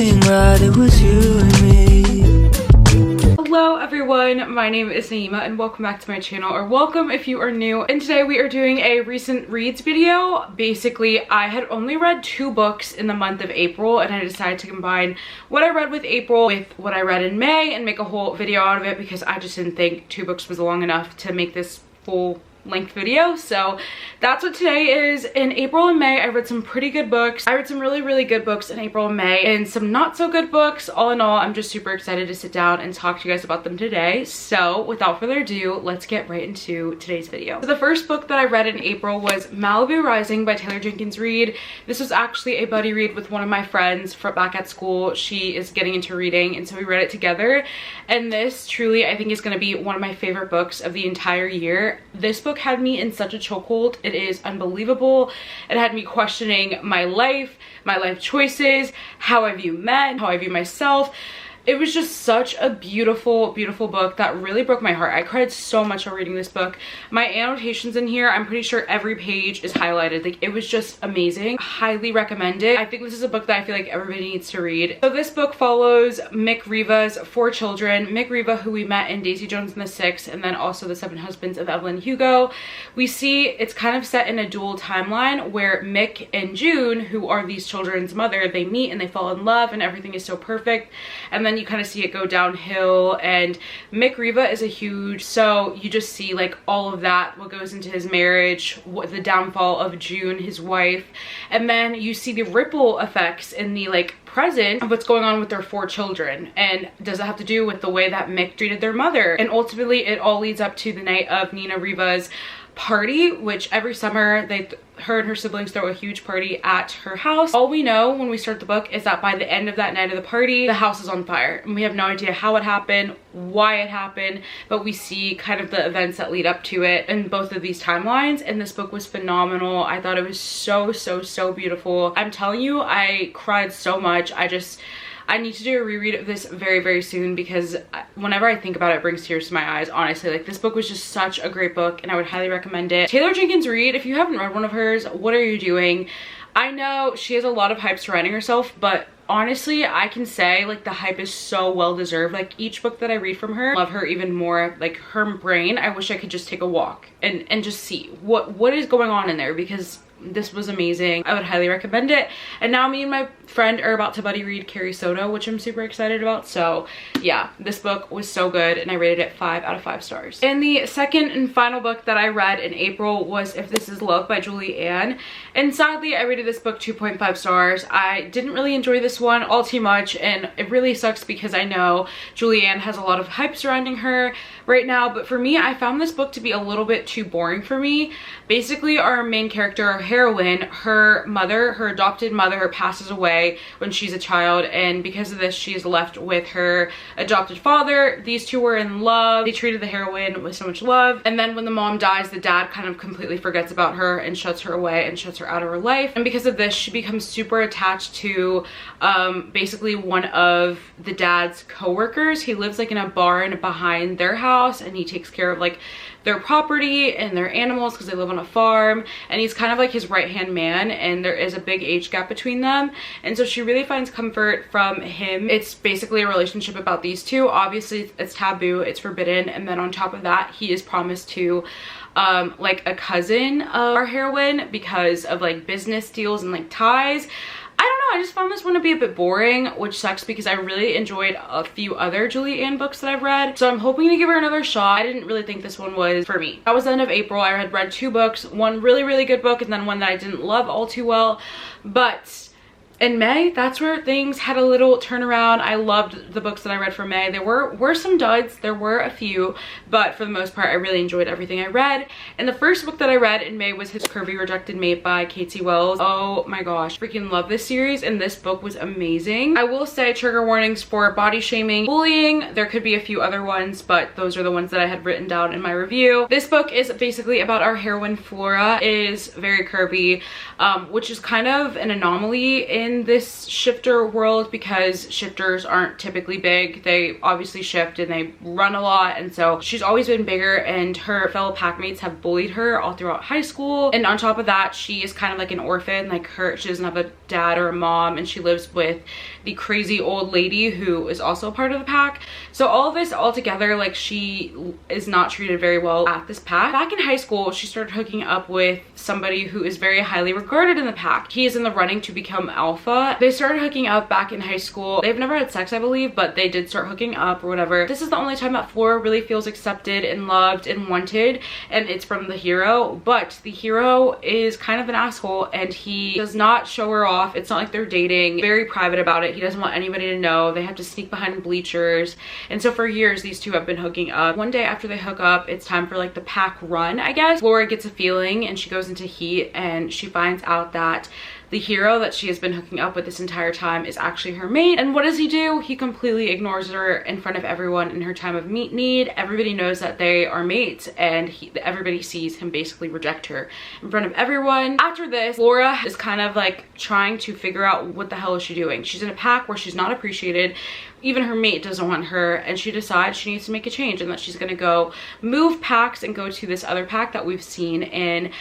everything right, it was you and me. Hello everyone, my name is Nayeema and welcome back to my channel, or welcome if you are new. And today we are doing a recent reads video. Basically, I had only read 2 books in the month of April, and I decided to combine what I read with April with what I read in May and make a whole video out of it because I just didn't think 2 books was long enough to make this full length video. So that's what today is. In April and May I read some pretty good books. I read some really good books in April and May, and some not so good books. All in all, I'm just super excited to sit down and talk to you guys about them today. So without further ado, let's get right into today's video. So the first book that I read in April was Malibu Rising by Taylor Jenkins Reid. This was actually a buddy read with one of my friends from back at school. She is getting into reading, and so we read it together, and this truly I think is going to be one of my favorite books of the entire year. This book had me in such a chokehold. It is unbelievable. It had me questioning my life choices, how I view men, how I view myself. It was just such a beautiful book that really broke my heart. I cried so much while reading this book. My annotations in here, I'm pretty sure every page is highlighted. Like, it was just amazing. Highly recommend it. I think this is a book that I feel like everybody needs to read. So this book follows Mick Riva's 4 children. Mick Riva, who we met in Daisy Jones and the Six, and then also The 7 Husbands of Evelyn Hugo. We see it's kind of set in a dual timeline where Mick and June, who are these children's mother, they meet and they fall in love and everything is so perfect. And then you kind of see it go downhill, and Mick Riva is a huge, so you just see like all of that, what goes into his marriage, what the downfall of June, his wife, and then you see the ripple effects in the like present of what's going on with their 4 children, and does it have to do with the way that Mick treated their mother. And ultimately it all leads up to the night of Nina Riva's party, which every summer her and her siblings throw a huge party at her house. All we know when we start the book is that by the end of that night of the party, the house is on fire, and we have no idea how it happened, why it happened, but we see kind of the events that lead up to it in both of these timelines. And this book was phenomenal. I thought it was so beautiful. I'm telling you, I cried so much. I need to do a reread of this very soon, because whenever I think about it, it brings tears to my eyes, honestly. Like, this book was just such a great book, and I would highly recommend it. Taylor Jenkins Reid, if you haven't read one of hers, what are you doing? I know she has a lot of hype surrounding herself, but honestly, I can say like the hype is so well deserved. Like, each book that I read from her, I love her even more. Like, her brain, I wish I could just take a walk and just see what is going on in there, because this was amazing. I would highly recommend it. And now me and my friend are about to buddy read Carrie Soto, which I'm super excited about. So yeah, this book was so good, and I rated it 5 out of 5 stars. And the second and final book that I read in April was If This Is Love by Julie Ann. And sadly, I rated this book 2.5 stars. I didn't really enjoy this one all too much, and it really sucks because I know Julie Ann has a lot of hype surrounding her right now, but for me, I found this book to be a little bit too boring for me. Basically, our main character, our heroine, her mother, her adopted mother, passes away when she's a child, and because of this, she is left with her adopted father. These two were in love. They treated the heroine with so much love, and then when the mom dies, the dad kind of completely forgets about her and shuts her away and shuts her out of her life. And because of this, she becomes super attached to basically one of the dad's co-workers. He lives like in a barn behind their house, and he takes care of like their property and their animals because they live on a farm, and he's kind of like his right-hand man, and there is a big age gap between them, and so she really finds comfort from him. It's basically a relationship about these two. Obviously it's taboo, it's forbidden, and then on top of that, he is promised to like a cousin of our heroine because of like business deals and like ties. I don't know, I just found this one to be a bit boring, which sucks because I really enjoyed a few other Julie Ann books that I've read. So I'm hoping to give her another shot. I didn't really think this one was for me. That was the end of April. I had read 2 books, one really good book, and then one that I didn't love all too well. But in May, that's where things had a little turnaround. I loved the books that I read for May. There were some duds, there were a few, but for the most part, I really enjoyed everything I read. And the first book that I read in May was his Curvy Rejected mate by Katie Wells. Oh my gosh, freaking love this series, and this book was amazing. I will say trigger warnings for body shaming, bullying. There could be a few other ones, but those are the ones that I had written down in my review. This book is basically about our heroine Flora. Is very curvy, which is kind of an anomaly in in this shifter world because shifters aren't typically big. They obviously shift and they run a lot, and so she's always been bigger, and her fellow packmates have bullied her all throughout high school. And on top of that, she is kind of like an orphan. Like she doesn't have a dad or a mom, and she lives with the crazy old lady who is also a part of the pack. So all of this all together, like, she is not treated very well at this pack. Back in high school, she started hooking up with somebody who is very highly regarded in the pack. He is in the running to become alpha. They started hooking up back in high school. They've never had sex, I believe, but they did start hooking up or whatever. This is the only time that Flora really feels accepted and loved and wanted, and it's from the hero. But the hero is kind of an asshole, and he does not show her off. It's not like they're dating. Very private about it. He doesn't want anybody to know. They have to sneak behind bleachers, and so for years these two have been hooking up. One day after they hook up, it's time for like the pack run, I guess. Flora gets a feeling and she goes into heat, and she finds out that the hero that she has been hooking up with this entire time is actually her mate. And what does he do? He completely ignores her in front of everyone in her time of need. Everybody knows that they are mates, and everybody sees him basically reject her in front of everyone. After this, Flora is kind of like trying to figure out what the hell is she doing. She's in a pack where she's not appreciated. Even her mate doesn't want her, and she decides she needs to make a change, and that she's gonna go move packs and go to this other pack that we've seen in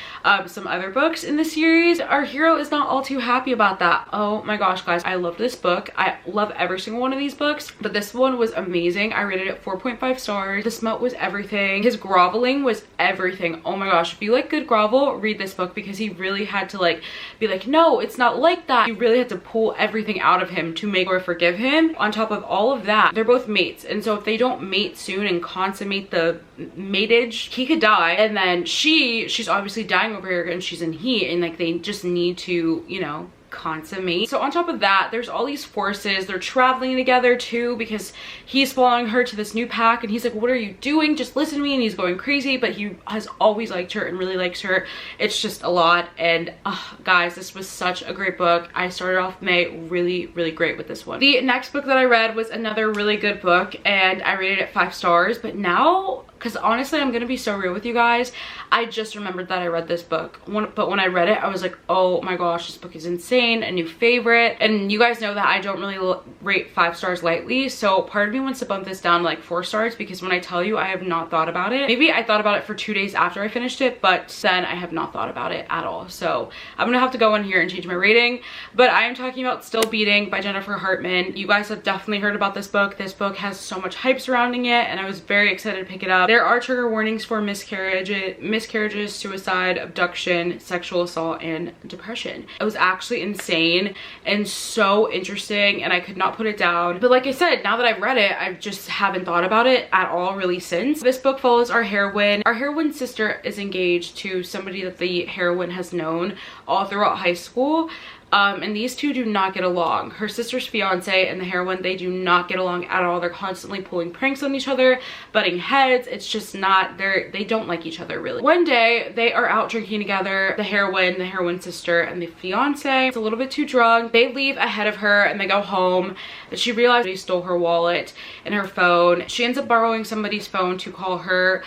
some other books in the series. Our hero is not all too happy about that. Oh my gosh, guys, I love this book. I love every single one of these books, but this one was amazing. I rated it 4.5 stars. The smut was everything. His groveling was everything. Oh my gosh, if you like good grovel, read this book, because he really had to like be like, no, it's not like that. He really had to pull everything out of him to make her forgive him. On top of all of that, they're both mates, and so if they don't mate soon and consummate the matage, he could die. And then she's obviously dying over here, and she's in heat, and like they just need to, you know, consummate. So on top of that, there's all these forces. They're traveling together too, because he's following her to this new pack, and he's like, what are you doing? Just listen to me. And he's going crazy, but he has always liked her and really likes her. It's just a lot. And guys, this was such a great book. I started off May really great with this one. The next book that I read was another really good book, and I rated it 5 stars. But now, because honestly, I'm gonna be so real with you guys, I just remembered that I read this book. But when I read it, I was like, oh my gosh, this book is insane. A new favorite. And you guys know that I don't really rate 5 stars lightly, so part of me wants to bump this down to like 4 stars, because when I tell you, I have not thought about it. Maybe I thought about it for 2 days after I finished it, but then I have not thought about it at all. So I'm gonna have to go in here and change my rating. But I am talking about Still Beating by Jennifer Hartman. You guys have definitely heard about this book. This book has so much hype surrounding it, and I was very excited to pick it up. There are trigger warnings for miscarriages, suicide, abduction, sexual assault, and depression. It was actually insane and so interesting, and I could not put it down. But like I said, now that I've read it, I just haven't thought about it at all really since. This book follows our heroine. Our heroine's sister is engaged to somebody that the heroine has known all throughout high school. And these two do not get along. Her sister's fiance and the heroine, they do not get along at all. They're constantly pulling pranks on each other, butting heads. It's just not, they don't like each other really. One day they are out drinking together, the heroine's sister, and the fiance. It's a little bit too drunk. They leave ahead of her and they go home, but she realized he stole her wallet and her phone. She ends up borrowing somebody's phone to call her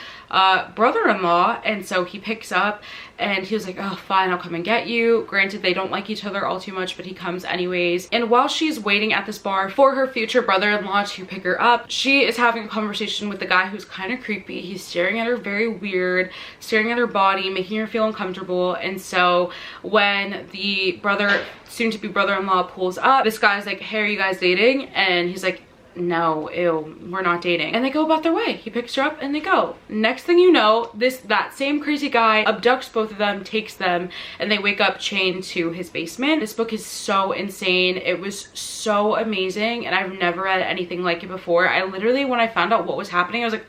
brother-in-law, and so he picks up and he was like, oh fine, I'll come and get you. Granted, they don't like each other all too much, but he comes anyways. And while she's waiting at this bar for her future brother-in-law to pick her up, she is having a conversation with the guy who's kind of creepy. He's staring at her very weird, staring at her body, making her feel uncomfortable. And so when the soon-to-be brother-in-law pulls up, this guy's like, hey, are you guys dating? And he's like, no, ew, we're not dating. And they go about their way. He picks her up and they go. Next thing you know, that same crazy guy abducts both of them, takes them, and they wake up chained to his basement. This book is so insane. It was so amazing, and I've never read anything like it before. I literally, when I found out what was happening, I was like,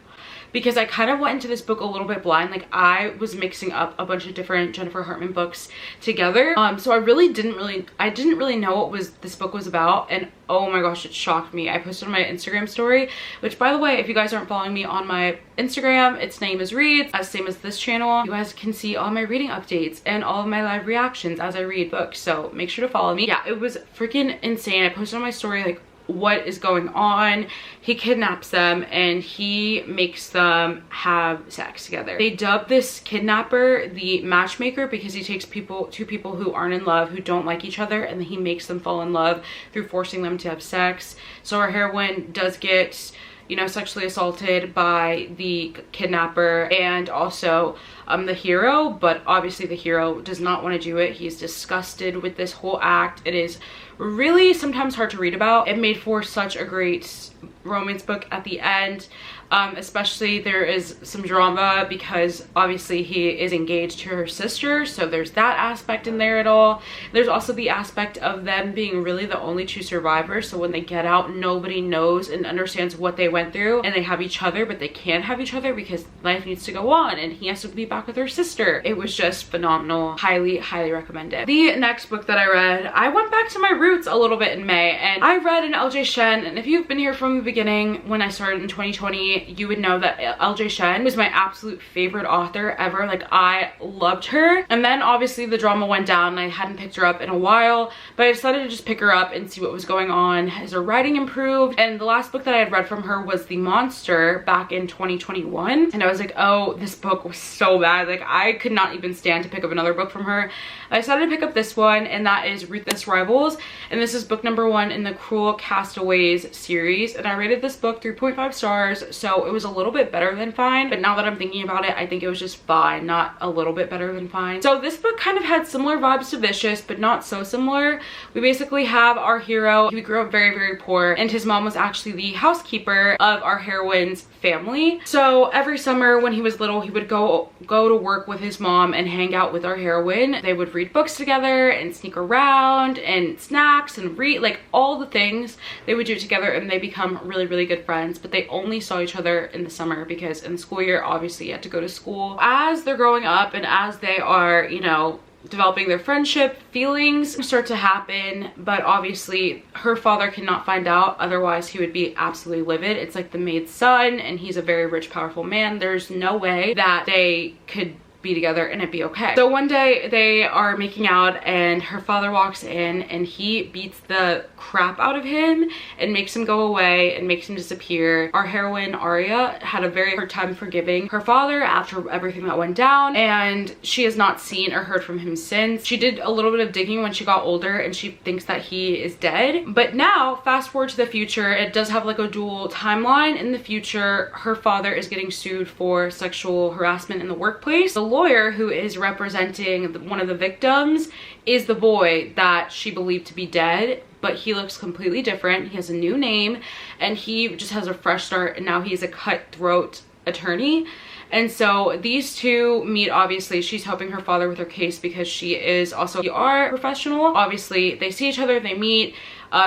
because I kind of went into this book a little bit blind. Like, I was mixing up a bunch of different Jennifer Hartman books together. So I didn't really know what this book was about. And oh my gosh, it shocked me. I posted on my Instagram story, which, by the way, if you guys aren't following me on my Instagram, it's nayemasreads, as same as this channel. You guys can see all my reading updates and all of my live reactions as I read books. So make sure to follow me. Yeah, it was freaking insane. I posted on my story like what is going on. He kidnaps them and he makes them have sex together. They dub this kidnapper the matchmaker because he takes two people who aren't in love, who don't like each other, and then he makes them fall in love through forcing them to have sex. So our heroine does get, you know, sexually assaulted by the kidnapper and also the hero, but obviously the hero does not want to do it. He's disgusted with this whole act. It is really sometimes hard to read about. It made for such a great romance book at the end. Especially there is some drama because obviously he is engaged to her sister, so there's that aspect in there at all. There's also the aspect of them being really the only two survivors, so when they get out nobody knows and understands what they went through, and they have each other but they can't have each other because life needs to go on and he has to be back with her sister. It was just phenomenal. Highly recommend it. The next book that I read, I went back to my roots a little bit in May, and I read an 𝓵𝓬𝓬𝓬𝓬, and if you've been here from the beginning when I started in 2020, you would know that 𝓵𝓬𝓬𝓬𝓬 was my absolute favorite author ever. Like, I loved her. And then obviously the drama went down and I hadn't picked her up in a while, but I decided to just pick her up and see what was going on. Has her writing improved? And the last book that I had read from her was The Monster back in 2021, and I was like, oh, this book was so bad. Like, I could not even stand to pick up another book from her. I decided to pick up this one, and that is Ruthless Rivals, and this is book number 1 in the Cruel Castaways series, and I rated this book 3.5 stars, so it was a little bit better than fine, but now that I'm thinking about it, I think it was just fine, not a little bit better than fine. So this book kind of had similar vibes to Vicious, but not so similar. We basically have our hero. He grew up very poor, and his mom was actually the housekeeper of our heroine's family. So every summer when he was little, he would go to work with his mom and hang out with our heroine. They would read books together and sneak around and snacks and read, like all the things they would do together, and they become really good friends. But they only saw each other in the summer because in the school year, obviously you had to go to school. As they're growing up and as they are, you know, developing their friendship, feelings start to happen, but obviously her father cannot find out, otherwise he would be absolutely livid. It's like the maid's son, and he's a very rich, powerful man. There's no way that they could be together and it'd be okay. So one day they are making out and her father walks in and he beats the crap out of him and makes him go away and makes him disappear. Our heroine Arya had a very hard time forgiving her father after everything that went down, and she has not seen or heard from him since. She did a little bit of digging when she got older and she thinks that he is dead. But now fast forward to the future, it does have like a dual timeline. In the future, her father is getting sued for sexual harassment in the workplace. The lawyer who is representing one of the victims is the boy that she believed to be dead, but he looks completely different. He has a new name and he just has a fresh start, and now he's a cutthroat attorney. And so these two meet. Obviously she's helping her father with her case because she is also a PR professional. Obviously they see each other, they meet.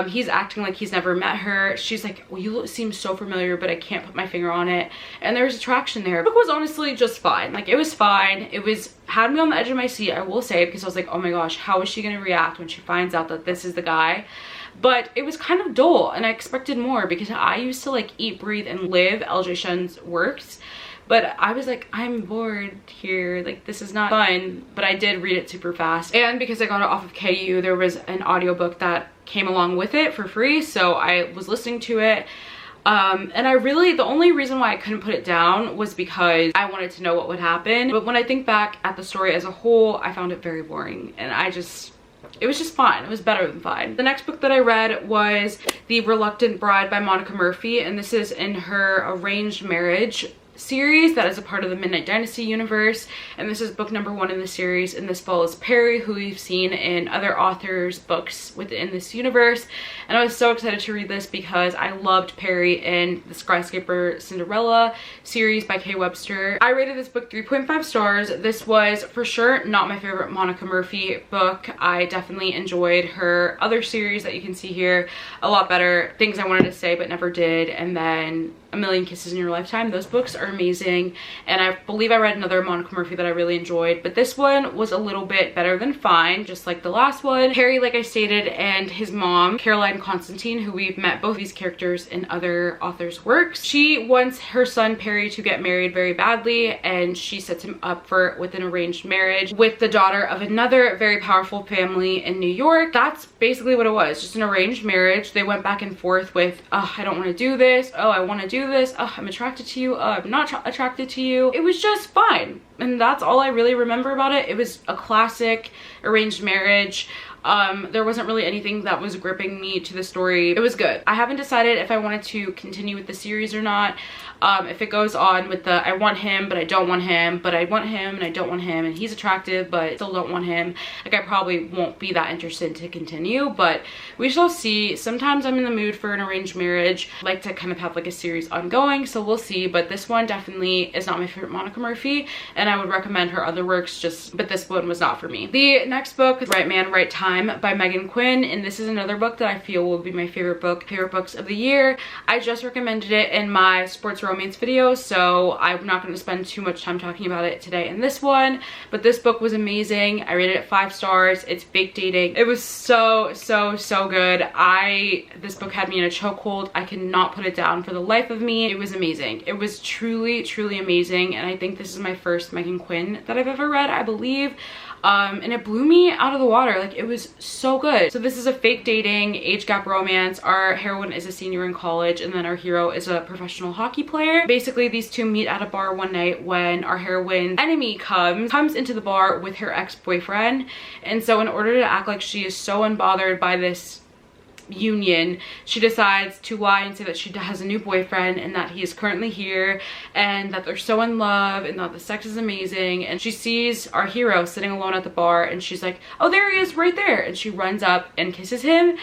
He's acting like he's never met her. She's like, well, you seem so familiar, but I can't put my finger on it. And there's attraction there. The book was honestly just fine. Like, it was fine. It had me on the edge of my seat, I will say, because I was like, oh my gosh, how is she gonna react when she finds out that this is the guy? But it was kind of dull and I expected more because I used to like eat, breathe, and live 𝓵𝓬𝓬𝓬𝓬's works. But I was like, I'm bored here, like this is not fun. But I did read it super fast, and because I got it off of KU, there was an audiobook that came along with it for free, so I was listening to it. And the only reason why I couldn't put it down was because I wanted to know what would happen. But when I think back at the story as a whole, I found it very boring, and it was just fine. It was better than fine. The next book that I read was The Reluctant Bride by Monica Murphy, and this is in her arranged marriage series that is a part of the Midnight Dynasty universe, and this is book number 1 in the series, and this follows Perry, who we've seen in other authors' books within this universe. And I was so excited to read this because I loved Perry in the Skyscraper Cinderella series by Kay Webster. I rated this book 3.5 stars. This was for sure not my favorite Monica Murphy book. I definitely enjoyed her other series that you can see here a lot better. Things I Wanted to Say But Never Did, and then A Million Kisses in Your Lifetime. Those books are amazing, and I believe I read another Monica Murphy that I really enjoyed, but this one was a little bit better than fine, just like the last one. Harry, like I stated, and his mom, Caroline Constantine, who we've met both these characters in other authors' works. She wants her son Perry to get married very badly, and she sets him up with an arranged marriage with the daughter of another very powerful family in New York. That's basically what it was, just an arranged marriage. They went back and forth with, oh, I don't want to do this, oh, I want to do this, oh, I'm attracted to you, oh, I'm not attracted to you. It was just fine, and that's all I really remember about it. It was a classic arranged marriage. There wasn't really anything that was gripping me to the story. It was good. I haven't decided if I wanted to continue with the series or not. If it goes on with the I want him but I don't want him, but I want him and I don't want him, and he's attractive but still don't want him, like I probably won't be that interested to continue, but we shall see. Sometimes I'm in the mood for an arranged marriage. I like to kind of have like a series ongoing, so we'll see. But this one definitely is not my favorite Monica Murphy, and I would recommend her other works, but this one was not for me. The next book is Right Man, Right Time by Megan Quinn, and this is another book that I feel will be my favorite books of the year. I just recommended it in my sports romance video, so I'm not going to spend too much time talking about it today in this one, but this book was amazing. I rated it 5 stars. It's fake dating. It was so good. This book had me in a chokehold. I cannot put it down for the life of me. It was amazing. It was truly amazing, and I think this is my first Megan Quinn that I've ever read, I believe. And it blew me out of the water. Like, it was so good. So this is a fake dating age gap romance. Our heroine is a senior in college, and then our hero is a professional hockey player. Basically, these two meet at a bar one night when our heroine's enemy comes into the bar with her ex-boyfriend, and so in order to act like she is so unbothered by this union, she decides to lie and say that she has a new boyfriend and that he is currently here and that they're so in love and that the sex is amazing. And she sees our hero sitting alone at the bar, and she's like, oh, there he is right there, and she runs up and kisses him.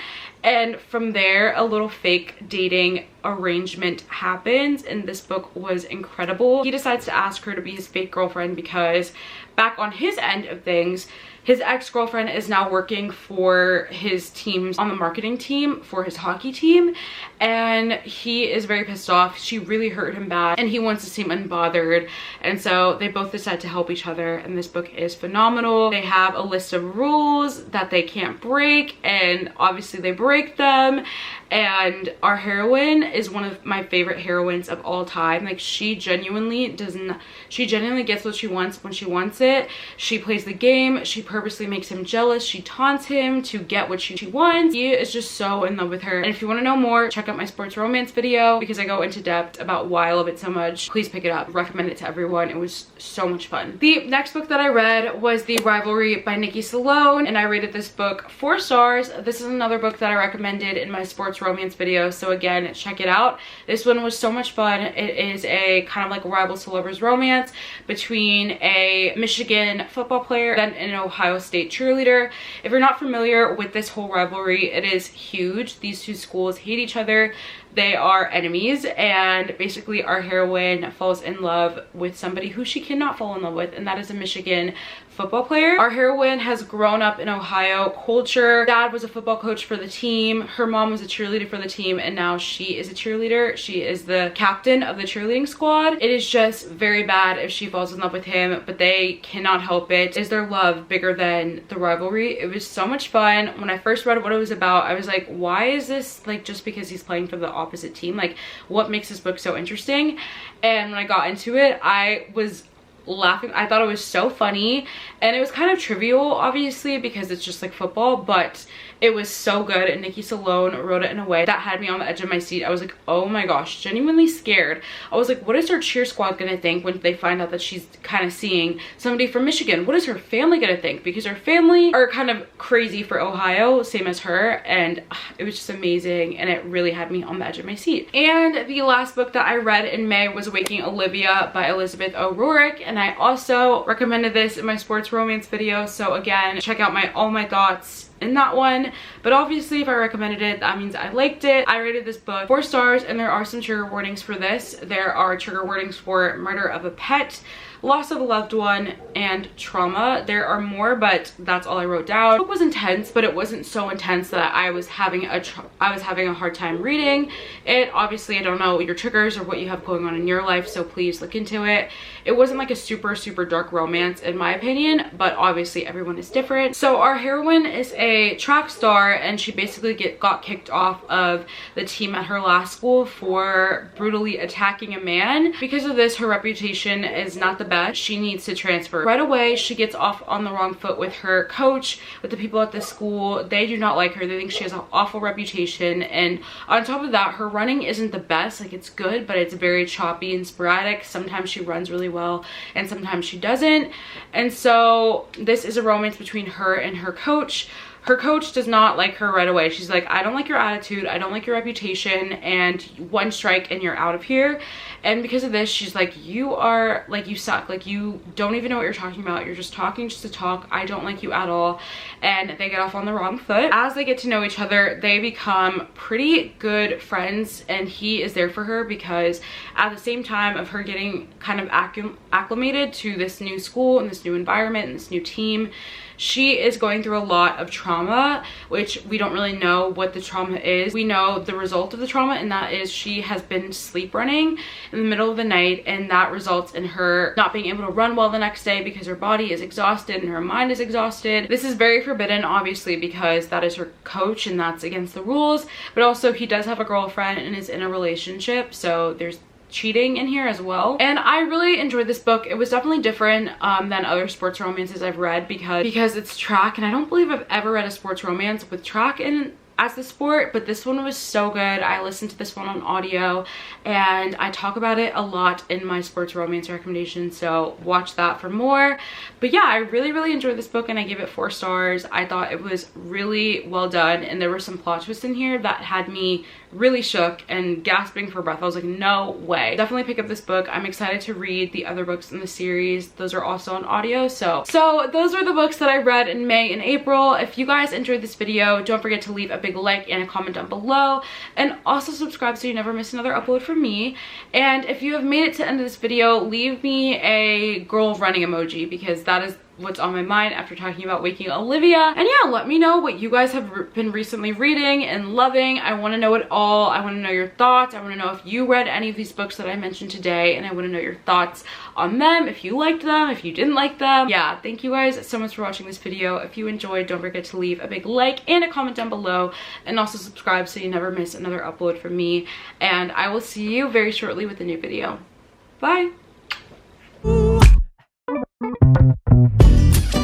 And from there, a little fake dating arrangement happens, and this book was incredible. He decides to ask her to be his fake girlfriend because back on his end of things, his ex-girlfriend is now working for his teams on the marketing team for his hockey team, and he is very pissed off. She really hurt him bad, and he wants to seem unbothered, and so they both decide to help each other, and this book is phenomenal. They have a list of rules that they can't break, and obviously they break them, and our heroine is one of my favorite heroines of all time. Like, she genuinely gets what she wants when she wants it. She plays the game. She purposely makes him jealous. She taunts him to get what she wants. He is just so in love with her. And if you want to know more, check out my sports romance video because I go into depth about why I love it so much. Please pick it up. Recommend it to everyone. It was so much fun. The next book that I read was The Rivalry by Nikki Salone, and I rated this book 4 stars. This is another book that I recommended in my sports romance video, so again, check it out. This one was so much fun. It is a kind of like a rivals to lovers romance between a Michigan football player and an Ohio State cheerleader. If you're not familiar with this whole rivalry, it is huge. These two schools hate each other. They are enemies, and basically our heroine falls in love with somebody who she cannot fall in love with, and that is a Michigan football player. Our heroine has grown up in Ohio culture. Dad was a football coach for the team. Her mom was a cheerleader for the team, and now she is a cheerleader. She is the captain of the cheerleading squad. It is just very bad if she falls in love with him, but they cannot help it. Is their love bigger than the rivalry? It was so much fun. When I first read what it was about, I was like, why is this like just because he's playing for the opposite team? Like, what makes this book so interesting? And when I got into it, I was laughing. I thought it was so funny, and it was kind of trivial obviously because it's just like football, but it was so good, and Nikki Salone wrote it in a way that had me on the edge of my seat. I was like, oh my gosh, genuinely scared. I was like, what is her cheer squad gonna think when they find out that she's kind of seeing somebody from Michigan? What is her family gonna think? Because her family are kind of crazy for Ohio, same as her, and it was just amazing, and it really had me on the edge of my seat. And the last book that I read in May was Waking Olivia by Elizabeth O'Rourke, and I also recommended this in my sports romance video, so again, check out all my thoughts in that one. But obviously if I recommended it, that means I liked it. I rated this book 4 stars, and there are some trigger warnings for this. There are trigger warnings for murder of a pet, loss of a loved one, and trauma. There are more, but that's all I wrote down. The book was intense, but it wasn't so intense that I was having a hard time reading it. Obviously, I don't know your triggers or what you have going on in your life, so please look into it. It wasn't like a super dark romance in my opinion, but obviously everyone is different. So our heroine is a track star, and she basically got kicked off of the team at her last school for brutally attacking a man. Because of this, her reputation is not the best. She needs to transfer. Right away, she gets off on the wrong foot with her coach, with the people at the school. They do not like her. They think she has an awful reputation, and on top of that, her running isn't the best. Like, it's good, but it's very choppy and sporadic. Sometimes she runs really well and sometimes she doesn't. And so this is a romance between her and her coach. Her coach does not like her right away. She's like, I don't like your attitude, I don't like your reputation, and one strike and you're out of here. And because of this, she's like, you are, like, you suck. Like, you don't even know what you're talking about. You're just talking just to talk. I don't like you at all. And they get off on the wrong foot. As they get to know each other, they become pretty good friends, and he is there for her because at the same time of her getting kind of acclimated to this new school and this new environment and this new team, she is going through a lot of trauma, which we don't really know what the trauma is. We know the result of the trauma, and that is she has been sleep running in the middle of the night, and that results in her not being able to run well the next day because her body is exhausted and her mind is exhausted. This is very forbidden, obviously, because that is her coach and that's against the rules, but also he does have a girlfriend and is in a relationship, so there's cheating in here as well. And I really enjoyed this book. It was definitely different than other sports romances I've read because it's track, and I don't believe I've ever read a sports romance with track in as the sport, but this one was so good. I listened to this one on audio, and I talk about it a lot in my sports romance recommendations, so watch that for more. But yeah, I really enjoyed this book, and I give it 4 stars. I thought it was really well done, and there were some plot twists in here that had me really shook and gasping for breath. I was like, no way. Definitely pick up this book. I'm excited to read the other books in the series. Those are also on audio. So those are the books that I read in May and April. If you guys enjoyed this video, don't forget to leave a big like and a comment down below, and also subscribe so you never miss another upload from me. And if you have made it to the end of this video, leave me a girl running emoji, because that is what's on my mind after talking about waking Olivia. And yeah, let me know what you guys have been recently reading and loving. I want to know it all. I want to know your thoughts. I want to know if you read any of these books that I mentioned today, and I want to know your thoughts on them, if you liked them, if you didn't like them. Yeah, thank you guys so much for watching this video. If you enjoyed, don't forget to leave a big like and a comment down below, and also subscribe so you never miss another upload from me. And I will see you very shortly with a new video. Bye!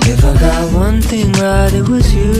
If I got one thing right, it was you